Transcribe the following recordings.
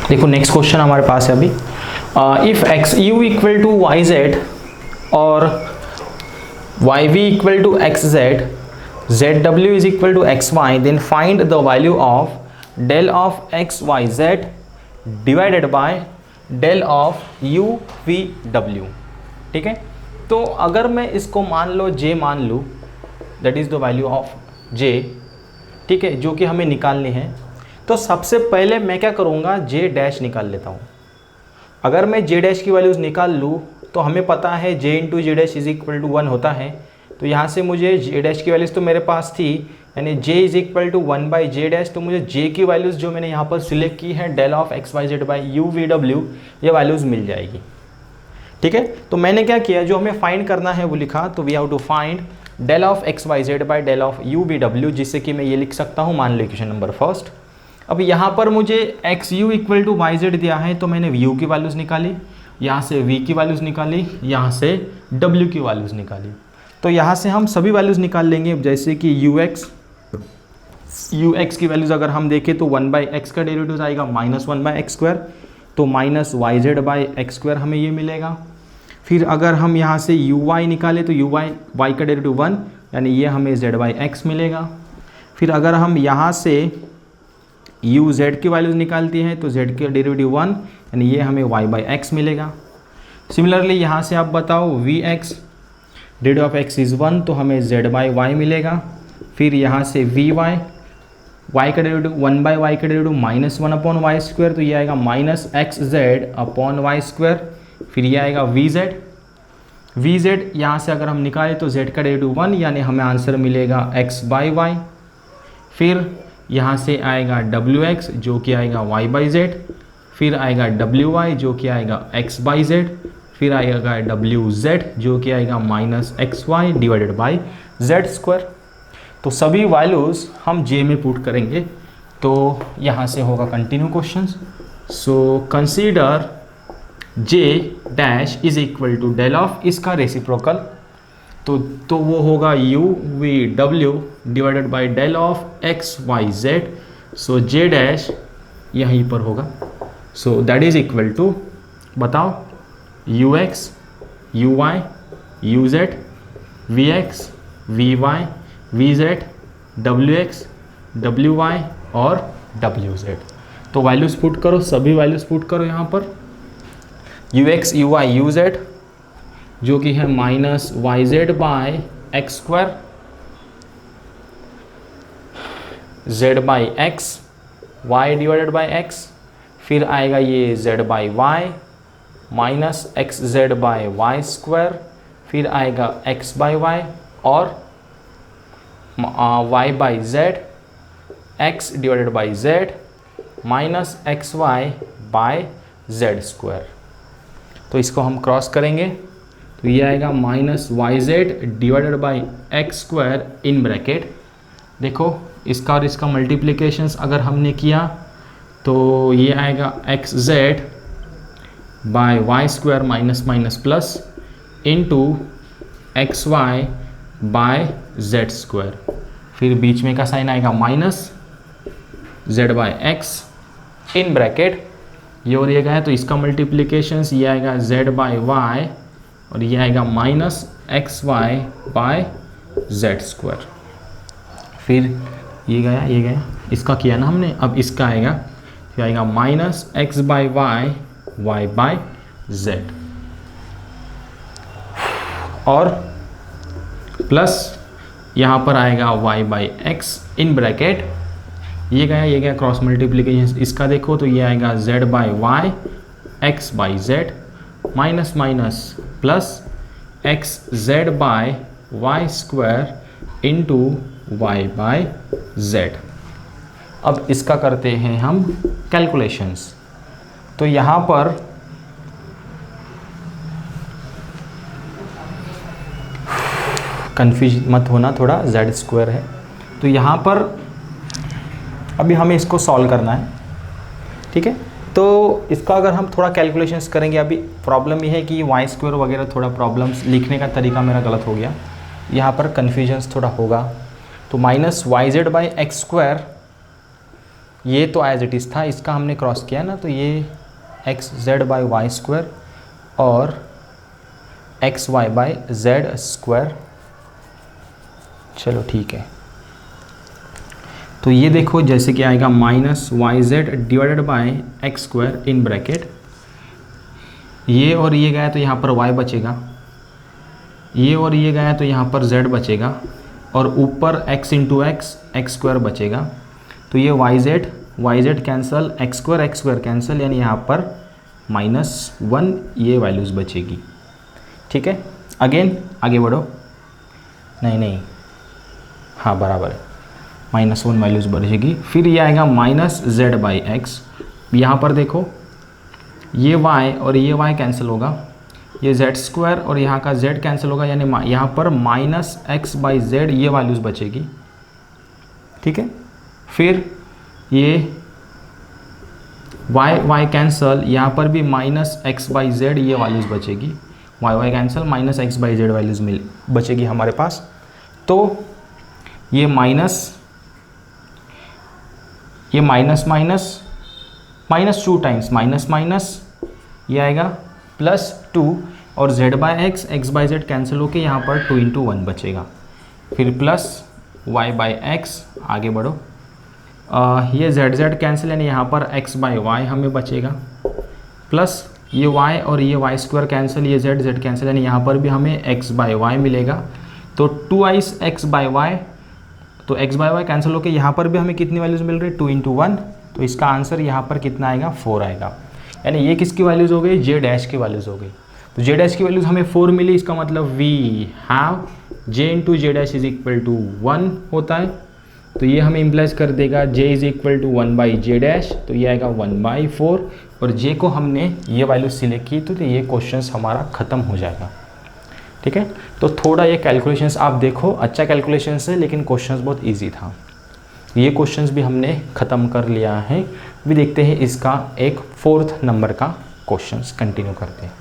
देखो next question हमारे पास है अभी, if x u equal to y Z और why we equal to x Z, Z W is equal to x Y, then find the value of del of x y z divided by del of u v डब्ल्यू। ठीक है, तो अगर मैं इसको मान लो j मान लूँ, that is the value of j, ठीक है, जो कि हमें निकालनी है, तो सबसे पहले मैं क्या करूँगा, जे डैश निकाल लेता हूँ। अगर मैं जे डैश की वैल्यूज़ निकाल लूँ तो हमें पता है j into j dash is equal to 1 होता है, तो यहाँ से मुझे जे डैश की वैल्यूज़ तो मेरे पास थी, यानी j is equal to 1 by j dash, तो मुझे जे की वैल्यूज़ जो मैंने यहाँ पर सिलेक्ट की है del of x y z by u v डब्ल्यू, ये वैल्यूज़ मिल जाएगी। ठीक है, तो मैंने क्या किया, जो हमें फाइंड करना है वो लिखा, तो we have to find del of x y z by del of u v डब्ल्यू, जिससे कि मैं ये लिख सकता हूँ, मान लो इक्वेशन नंबर फर्स्ट। अब यहाँ पर मुझे x u equal to y z दिया है, तो मैंने यू की वैल्यूज़ निकाली, यहाँ से वी की वैल्यूज़ निकाली, यहाँ से डब्ल्यू की वैल्यूज़ निकाली। तो यहाँ से हम सभी वैल्यूज़ निकाल लेंगे, जैसे कि यू एक्स की वैल्यूज़ अगर हम देखें तो 1 बाई एक्स का डेरिवेटिव आएगा -1 बाई एक्स स्क्वायर, तो minus y z by x square हमें ये मिलेगा। फिर अगर हम यहाँ से यू वाई निकालें तो यू वाई का डेरिवेटिव 1, यानी ये हमें जेड बाई एक्स मिलेगा। फिर अगर हम यहाँ से यू जेड की वैल्यूज़ निकालती हैं तो जेड का डेरिवेटिव 1, यानी ये हमें वाई बाई एक्स मिलेगा। सिमिलरली यहाँ से आप बताओ v x derivative of x is 1, तो हमें जेड बाई वाई मिलेगा। फिर यहाँ से वी वाई का डेरिवेटिव 1 बाई वाई का डेरिवेटिव -1 अपॉन वाई स्क्वायर, तो ये आएगा minus x z upon y square. फिर ये आएगा वी जेड यहाँ से अगर हम निकालें तो जेड का डेरिवेटिव 1, यानी हमें आंसर मिलेगा एक्स बाई वाई। फिर यहाँ से आएगा डब्ल्यू एक्स जो कि आएगा वाई बाई जेड, फिर आएगा डब्ल्यू वाई जो कि आएगा एक्स बाई जेड, फिर आएगा डब्ल्यू जेड जो कि आएगा minus x Y divided by Z square. तो सभी वैल्यूज़ हम जे में पुट करेंगे, तो यहाँ से होगा continue question. So consider J dash is equal to del of इसका रेसिप्रोकल, तो वो होगा you v W divided by del of x y Z. So J dash यहीं पर होगा, so that is equal to, बताओ, you x u y u Z, we x we why V Z, W x W Y और W Z. तो values put करो, सभी values put करो यहाँ पर, u x u y u z जो कि है minus y z by x square, z by x Y divided by x, फिर आएगा ये z by y minus x z by y square, फिर आएगा एक्स बाई वाई और y by z, x divided by z minus x y by Z square. तो इसको हम cross करेंगे तो ये आएगा minus y z divided by x square in bracket. देखो इसका और इसका मल्टीप्लिकेशंस अगर हमने किया तो ये आएगा x z by y square minus minus plus into x y by z square, फिर बीच में का साइन आएगा minus z by x in bracket, ये और ये गया है तो इसका मल्टीप्लिकेशंस ये आएगा जेड बाय वाई और ये आएगा minus x y by z square, फिर ये गया इसका किया ना हमने, अब इसका आएगा, फिर आएगा minus x by y y by z और प्लस यहाँ पर आएगा y by x in bracket, ये गया क्रॉस मल्टीप्लिकेशन, इसका देखो तो ये आएगा z by y x by z minus minus plus x z by y square into y by z. अब इसका करते हैं हम कैलकुलेशंस, तो यहाँ पर कन्फ्यूज मत होना, थोड़ा जेड स्क्वायर है, तो यहाँ पर अभी हमें इसको सॉल्व करना है, ठीक है। तो इसका अगर हम थोड़ा कैलकुलेशंस करेंगे, अभी प्रॉब्लम ये है कि वाई स्क्वायर वगैरह थोड़ा प्रॉब्लम्स लिखने का तरीका मेरा गलत हो गया, यहाँ पर कन्फ्यूजन्स थोड़ा होगा। तो minus y z by x square ये तो एज इट इज़ था, इसका हमने क्रॉस किया ना, तो ये x z by y square और x y by Z square. चलो ठीक है, तो ये देखो जैसे कि आएगा minus y z divided by x square in bracket, ये और ये गया तो यहाँ पर y बचेगा, ये और ये गया तो यहाँ पर z बचेगा, और ऊपर x इंटू एक्स स्क्वायर बचेगा। तो ये y z cancel, x square cancel, यानी यहाँ पर -1 ये वैल्यूज़ बचेगी। ठीक है, अगेन आगे बढ़ो, नहीं हाँ बराबर है, -1 वैल्यूज़ बचेगी। फिर ये आएगा माइनस जेड बाई एक्स, यहाँ पर देखो ये y और ये y कैंसिल होगा, ये z स्क्वायर और यहाँ का z कैंसिल होगा, यानी यहाँ पर -x बाई जेड ये वैल्यूज़ बचेगी। ठीक है, फिर ये y कैंसल, यहाँ पर भी -x बाई जेड ये वैल्यूज़ बचेगी, y cancel -x by Z values बचेगी हमारे पास। तो ये माइनस -2 टाइम्स माइनस ये आएगा +2 और z by x by Z cancel होके यहाँ पर 2 इंटू 1 बचेगा, फिर प्लस y बाई एक्स, आगे बढ़ो, ये z कैंसिल, यानी यहाँ पर x बाई वाई हमें बचेगा, प्लस ये y और ये y स्क्वायर कैंसिल, ये z कैंसिल, यानी यहाँ पर भी हमें x बाई वाई मिलेगा। तो 2x x बाई वाई, तो x बाई वाई कैंसिल होकर यहाँ पर भी हमें कितनी वैल्यूज़ मिल रही है, 2 इंटू 1। तो इसका आंसर यहाँ पर कितना आएगा, 4 आएगा। यानी ये किसकी वैल्यूज़ हो गई, जे डैश की वैल्यूज़ हो गई। तो जे डैश की वैल्यूज़ हमें 4 मिली, इसका मतलब we have j into j dash is equal to 1 होता है। तो ये हमें इम्प्लाइज कर देगा j is equal to 1 by j dash, तो ये आएगा 1/4, और जे को हमने ये वैल्यू सिलेक्ट की तो ये क्वेश्चन हमारा ख़त्म हो जाएगा। ठीक है, तो थोड़ा ये कैलकुलेशंस आप देखो, अच्छा कैलकुलेशंस है लेकिन क्वेश्चंस बहुत इजी था। ये क्वेश्चंस भी हमने ख़त्म कर लिया है। भी देखते हैं इसका एक 4th नंबर का क्वेश्चंस कंटिन्यू करते हैं।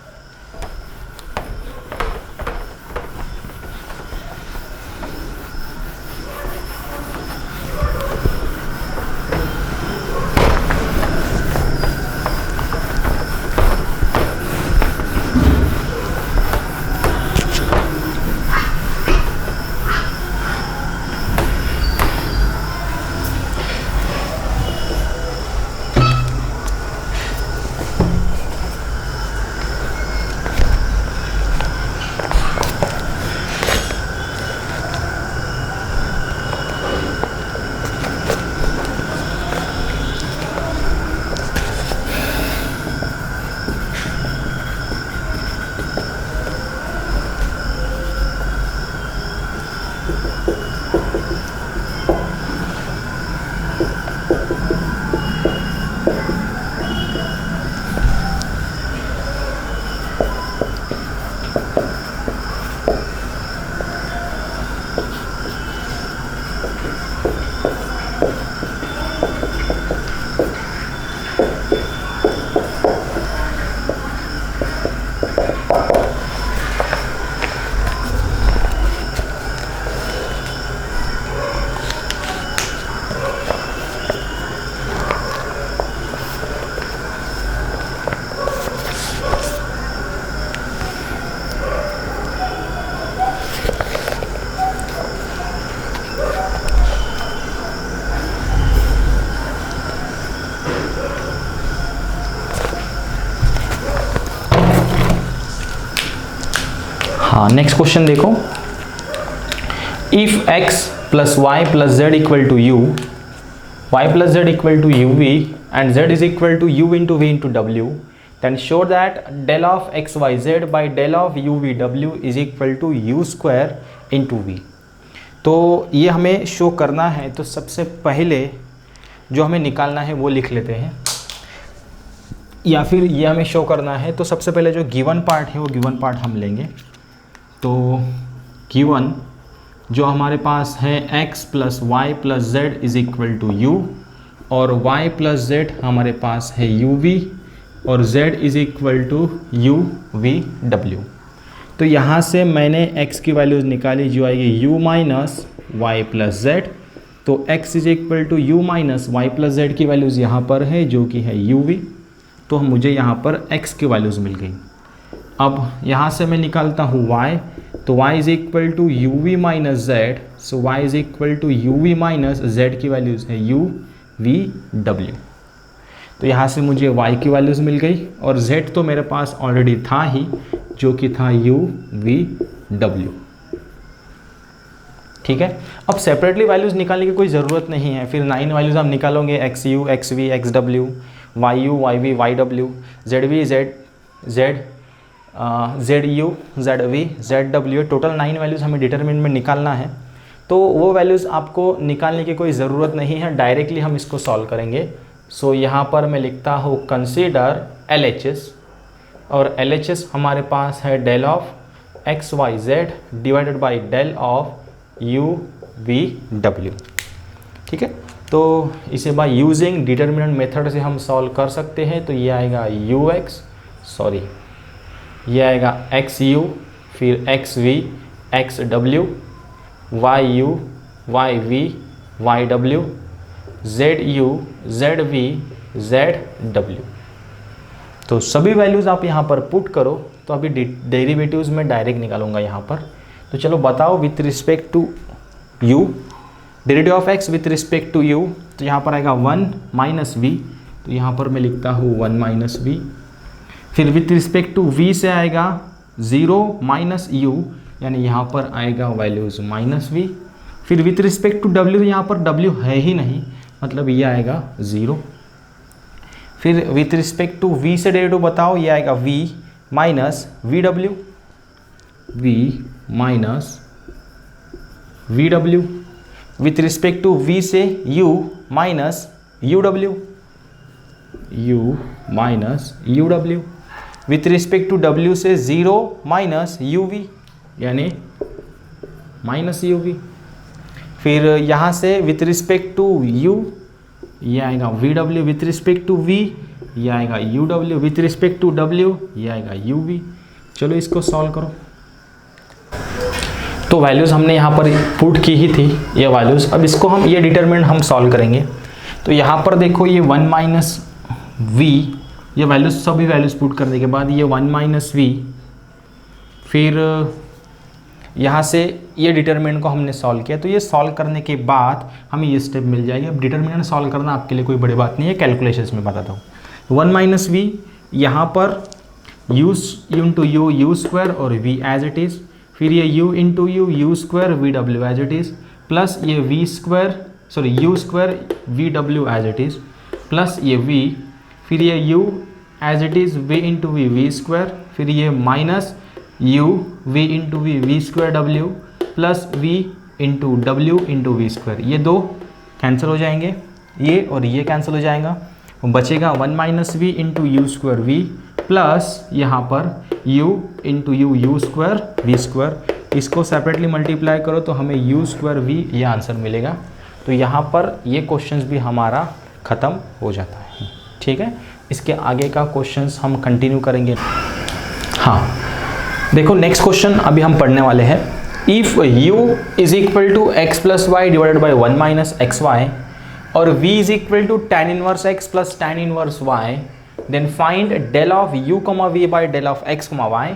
हाँ, नेक्स्ट क्वेश्चन देखो, if x plus y plus z equal to u, y plus z equal to u v and z is equal to u into v into डब्ल्यू, then show that del of xyz by del of uvw is equal to u square into v। तो ये हमें show करना है, तो सबसे पहले जो हमें निकालना है वो लिख लेते हैं, या फिर ये हमें शो करना है। तो सबसे पहले जो गिवन पार्ट है वो गिवन पार्ट हम लेंगे। तो गिवन जो हमारे पास है x plus y plus z is equal to u, और y प्लस जेड हमारे पास है यू वी, और z is equal to u v डब्ल्यू। तो यहाँ से मैंने x की वैल्यूज़ निकाली जो आएगी u minus y plus z, तो x is equal to u minus y plus z की वैल्यूज़ यहाँ पर है जो कि है यू वी। तो मुझे यहाँ पर x की वैल्यूज़ मिल गई। अब यहाँ से मैं निकालता हूँ y, तो y is equal to u v minus z. So y is equal to u v minus z की वैल्यूज़ है यू वी डब्ल्यू। तो यहाँ से मुझे y की वैल्यूज़ मिल गई और z तो मेरे पास ऑलरेडी था ही जो कि था यू वी डब्ल्यू। ठीक है, अब सेपरेटली वैल्यूज़ निकालने की कोई ज़रूरत नहीं है। फिर 9 वैल्यूज़ आप निकालोगे x you x we x W, why you why we Y W, Z V Z Z Z you Z V Z W. Total 9 values हमें डिटरमिनेंट में निकालना है। तो वो वैल्यूज़ आपको निकालने की कोई ज़रूरत नहीं है, डायरेक्टली हम इसको सॉल्व करेंगे। सो यहाँ पर मैं लिखता हूँ कंसीडर LHS, और LHS हमारे पास है del of x y z divided by del of u v डब्ल्यू। ठीक है, तो इसे बाय यूजिंग डिटरमिनेंट मेथड से हम सॉल्व कर सकते हैं। तो ये आएगा ये आएगा एक्स यू, फिर x we x W, why you why we Y W, Z you Z V Z W. तो सभी वैल्यूज़ आप यहाँ पर पुट करो। तो अभी डेरिवेटिव्स में डायरेक्ट निकालूंगा यहाँ पर। तो चलो बताओ with respect to u, derivative of x with respect to u। तो यहाँ पर आएगा 1 माइनस वी, तो यहाँ पर मैं लिखता हूँ 1 माइनस वी। फिर विथ रिस्पेक्ट टू v से आएगा 0 माइनस u, यानी यहाँ पर आएगा वैल्यूज़ माइनस v। फिर विथ रिस्पेक्ट टू w, यहाँ पर w है ही नहीं, मतलब ये आएगा 0। फिर विथ रिस्पेक्ट टू v से डेरिवेटिव बताओ, ये आएगा v माइनस वी डब्ल्यू, v माइनस वी डब्ल्यू। विथ रिस्पेक्ट टू v से u माइनस यू डब्ल्यू, u माइनस यू डब्ल्यू। विथ रिस्पेक्ट टू w से 0 माइनस यू वी, यानी माइनस यू वी। फिर यहाँ से विथ रिस्पेक्ट टू u ये आएगा वी डब्ल्यू, विथ रिस्पेक्ट टू v ये आएगा यू डब्ल्यू, विथ रिस्पेक्ट टू w ये आएगा यू वी। चलो इसको सॉल्व करो। तो वैल्यूज़ हमने यहाँ पर पुट की ही थी ये वैल्यूज़। अब इसको हम ये डिटरमिनेंट हम सॉल्व करेंगे। तो यहाँ पर देखो ये 1 माइनस वी, ये वैल्यूज़ सभी वैल्यूज़ पुट करने के बाद ये 1 माइनस वी, फिर यहाँ से ये डिटरमिनेंट को हमने सॉल्व किया। तो ये सॉल्व करने के बाद हमें ये स्टेप मिल जाएगी। अब डिटरमिनेंट सॉल्व करना आपके लिए कोई बड़ी बात नहीं है, कैलकुलेशंस में बताता हूँ। 1 माइनस वी, यहाँ पर यू इंटू यू स्क्वायर और वी एज इट इज़, फिर ये u into u square v डब्ल्यू एज इट इज़, प्लस ये यू स्क्वायर वी डब्ल्यू एज इट इज़, प्लस ये v, फिर ये u as it is v into v square, फिर ये minus u v into v square डब्ल्यू, plus v into डब्ल्यू इंटू वी स्क्वायर। ये दो कैंसिल हो जाएंगे, ये और ये कैंसिल हो जाएगा, बचेगा 1 minus v into u square v, plus यहाँ पर u into u square v square. इसको सेपरेटली मल्टीप्लाई करो तो हमें यू स्क्वायर वी ये आंसर मिलेगा। तो यहाँ पर ये क्वेश्चंस भी हमारा ख़त्म हो जाता है। ठीक है, इसके आगे का क्वेश्चंस हम कंटिन्यू करेंगे। हाँ देखो, नेक्स्ट क्वेश्चन अभी हम पढ़ने वाले हैं। If u is equal to x plus y divided by 1 minus x y और v is equal to tan inverse x plus tan inverse y, then find del of u comma v by del of x comma y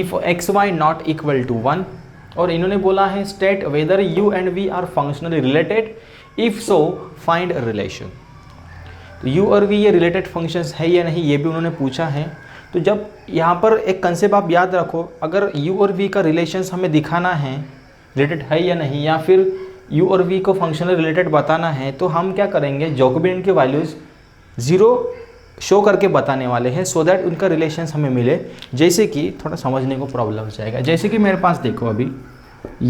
if x y not equal to 1। और इन्होंने बोला है state whether u and v are functionally related, if so find relation। तो u और v ये related functions है या नहीं ये भी उन्होंने पूछा है। तो जब यहाँ पर एक कंसेप्ट आप याद रखो, अगर u और v का रिलेशंस हमें दिखाना है रिलेटेड है या नहीं, या फिर u और v को फंक्शनल रिलेटेड बताना है, तो हम क्या करेंगे, जैकोबियन की वैल्यूज़ 0 शो करके बताने वाले हैं, सो दैट उनका रिलेशंस हमें मिले। जैसे कि थोड़ा समझने को प्रॉब्लम हो जाएगा। जैसे कि मेरे पास देखो, अभी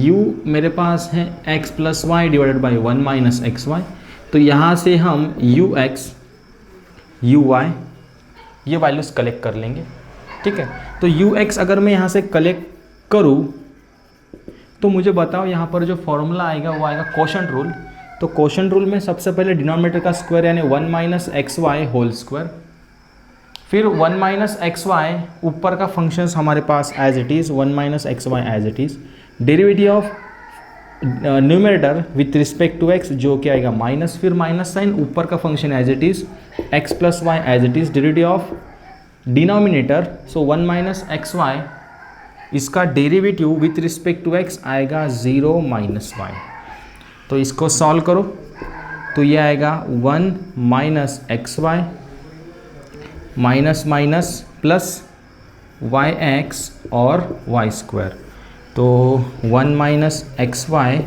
u मेरे पास है x plus y divided by 1 minus x y. तो यहाँ से हम ux uy ये वैल्यूज़ कलेक्ट कर लेंगे। ठीक है, तो ux अगर मैं यहाँ से कलेक्ट करूँ तो मुझे बताओ यहाँ पर जो फॉर्मूला आएगा वो आएगा कोशेंट रूल। तो कोशेंट रूल में सबसे पहले डिनोमिनेटर का स्क्वायर यानी 1 minus x y whole square, फिर 1 माइनस एक्स वाई ऊपर का फंक्शंस हमारे पास as it is 1 minus x y as it is, derivative of numerator with respect to x जो क्या आएगा माइनस, फिर माइनस साइन, ऊपर का function as it is x plus y as it is, derivative of denominator so 1 minus x y, इसका derivative with respect to x आएगा 0 minus Y. तो इसको सॉल्व करो तो ये आएगा 1 minus x y minus minus plus y x और y square, तो 1 minus x y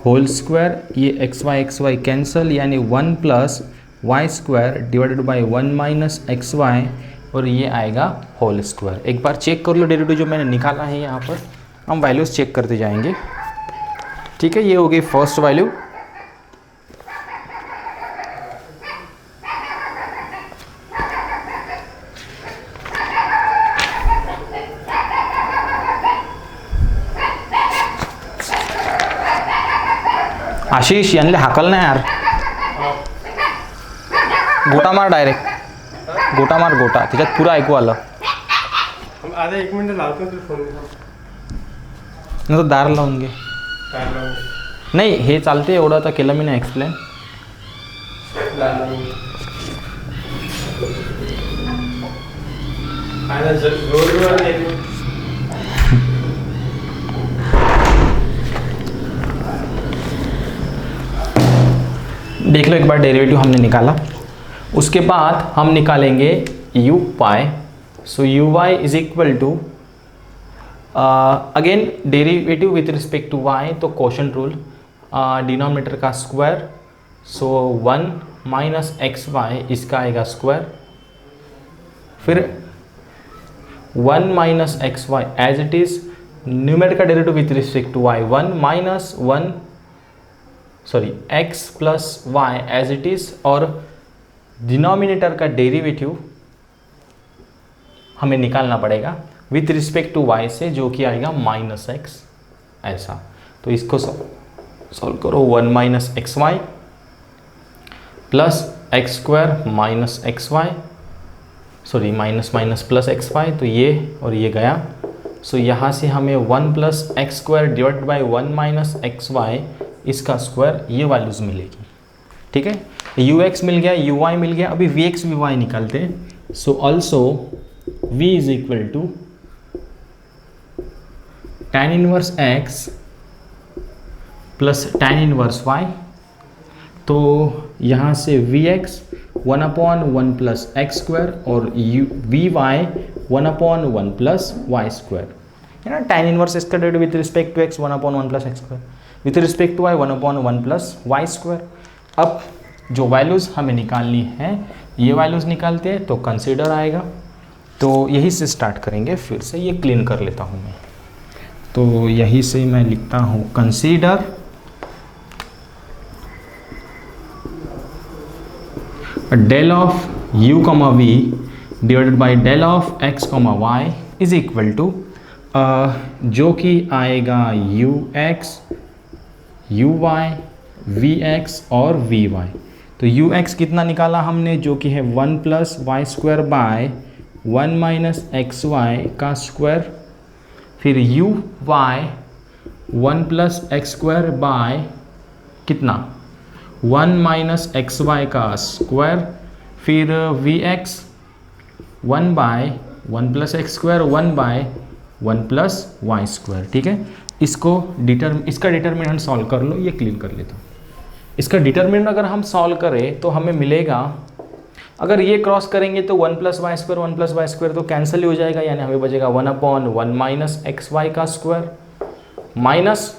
whole square, ये एक्स वाई कैंसल, यानी 1 plus y square divided by 1 minus x y, और ये आएगा होल स्क्वायर। एक बार चेक कर लो डेरिवेटिव जो मैंने निकाला है, यहाँ पर हम वैल्यूज़ चेक करते जाएंगे। ठीक है, ये हो गई फर्स्ट वैल्यू। आशीष यांना हाकल ना यार, गोटा मार डायरेक्ट, गोटा मार गोटा, त्याच्यात पुरं ऐकू आलं। आता 1 मिनिट लावतो तू फोन, नाही तर दार लावून घे। नाही हे चालते, एवढं आता केलं मी ना एक्सप्लेन। देख लो एक बार डेरिवेटिव हमने निकाला, उसके बाद हम निकालेंगे u पाई। So u y is equal to again derivative with respect to y, तो कोशेंट रूल, डिनोमिनेटर का square, so 1 minus x y, इसका आएगा स्क्वायर, फिर 1 minus x y as it is, numerator का derivative with respect to y 1 minus x plus y as it is, और denominator का derivative हमें निकालना पड़ेगा विथ रिस्पेक्ट टू y से, जो कि आएगा माइनस एक्स, ऐसा। तो इसको सॉल्व करो, 1 minus x y plus x square minus x y, sorry minus minus plus x y, तो ये और ये गया। सो यहाँ से हमें 1 plus x square divide by 1 minus x y, इसका स्क्वायर, ये वैल्यूज़ मिलेगी। ठीक है, यू एक्स मिल गया, यू वाई मिल गया, अभी वी एक्स वी वाई निकालते हैं। So also v is equal to tan inverse x plus tan inverse y, तो यहाँ से v x 1/1 plus x square और v y 1/1 plus y square, है ना। tan इनवर्स इसका derivative with respect to x 1/1 plus x square, with respect to y 1/1 plus y square. अब जो values हमें निकालनी है, ये वैल्यूज़ निकालते हैं तो कंसीडर आएगा, तो यही से स्टार्ट करेंगे। फिर से ये क्लीन कर लेता हूँ मैं, तो यही से मैं लिखता हूँ consider del of u comma v divided by del of x comma y is equal to, जो कि आएगा ux uy vx और vy। तो ux कितना निकाला हमने, जो कि है 1 plus y square by 1 minus x y का स्क्वायर, फिर u y 1 plus x square by कितना 1 माइनस एक्स वाई का स्क्वायर, फिर वी एक्स 1 बाय 1 प्लस एक्स स्क्वायर 1 बाय 1 प्लस वाई स्क्वायर। ठीक है, इसको इसका डिटर्मिनेंट सॉल्व कर लो, ये क्लीन कर लेता हूँ। इसका डिटर्मिनेंट अगर हम सॉल्व करें तो हमें मिलेगा, अगर ये क्रॉस करेंगे तो 1 प्लस वाई स्क्वायर तो कैंसिल ही हो जाएगा, यानी हमें बचेगा 1/1 माइनस एक्स वाई का स्क्वायर, माइनस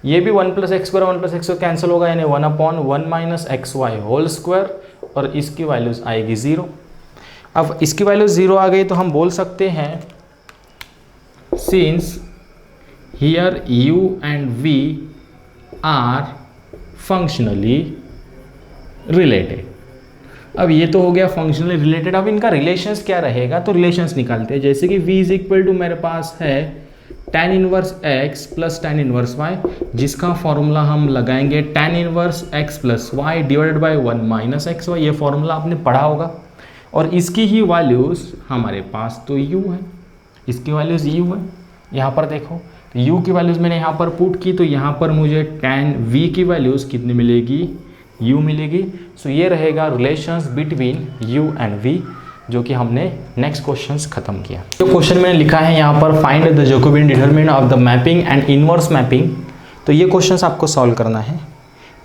ये भी 1 प्लस एक्स स्क्वायर कैंसिल होगा, यानी 1/1 minus x y whole square, और इसकी वैल्यूज़ आएगी 0। अब इसकी वैल्यू 0 आ गई तो हम बोल सकते हैं since here u and v are functionally related. अब ये तो हो गया फंक्शनली रिलेटेड, अब इनका रिलेशंस क्या रहेगा, तो रिलेशंस निकालते हैं। जैसे कि v इज इक्वल टू मेरे पास है tan inverse x plus tan inverse y, जिसका फॉर्मूला हम लगाएंगे tan inverse x plus y divided by 1 minus x y, ये फॉर्मूला आपने पढ़ा होगा। और इसकी ही वैल्यूज़ हमारे पास तो u है, इसकी वैल्यूज़ u है। यहाँ पर देखो तो u की वैल्यूज़ मैंने यहाँ पर पुट की, तो यहाँ पर मुझे tan v की वैल्यूज़ कितनी मिलेगी, u मिलेगी। सो ये रहेगा relations between u and v, जो कि हमने नेक्स्ट क्वेश्चंस खत्म किया। जो क्वेश्चन मैंने लिखा है यहाँ पर find the Jacobian determinant of the mapping and inverse mapping, तो ये क्वेश्चंस आपको सॉल्व करना है।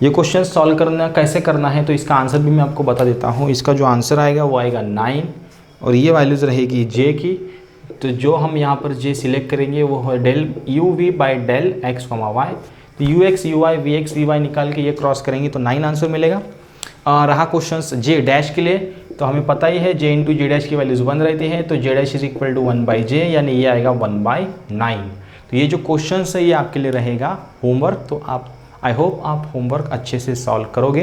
ये क्वेश्चन सॉल्व करना कैसे करना है, तो इसका आंसर भी मैं आपको बता देता हूँ। इसका जो आंसर आएगा वो आएगा 9 और ये वैल्यूज़ रहेगी j की। तो जो हम यहाँ पर j सिलेक्ट करेंगे वो है del u v by del x, y। तो u x u y v x v y निकाल के ये क्रॉस करेंगे तो 9 आंसर मिलेगा। रहा क्वेश्चन j डैश के लिए, तो हमें पता ही है j इंटू जे डैश की वैल्यूज़ 1 रहती है, तो j dash is equal to 1 by j, यानी ये आएगा 1/9। तो ये जो क्वेश्चन है ये आपके लिए रहेगा होमवर्क। तो आप आई होप आप होमवर्क अच्छे से सॉल्व करोगे।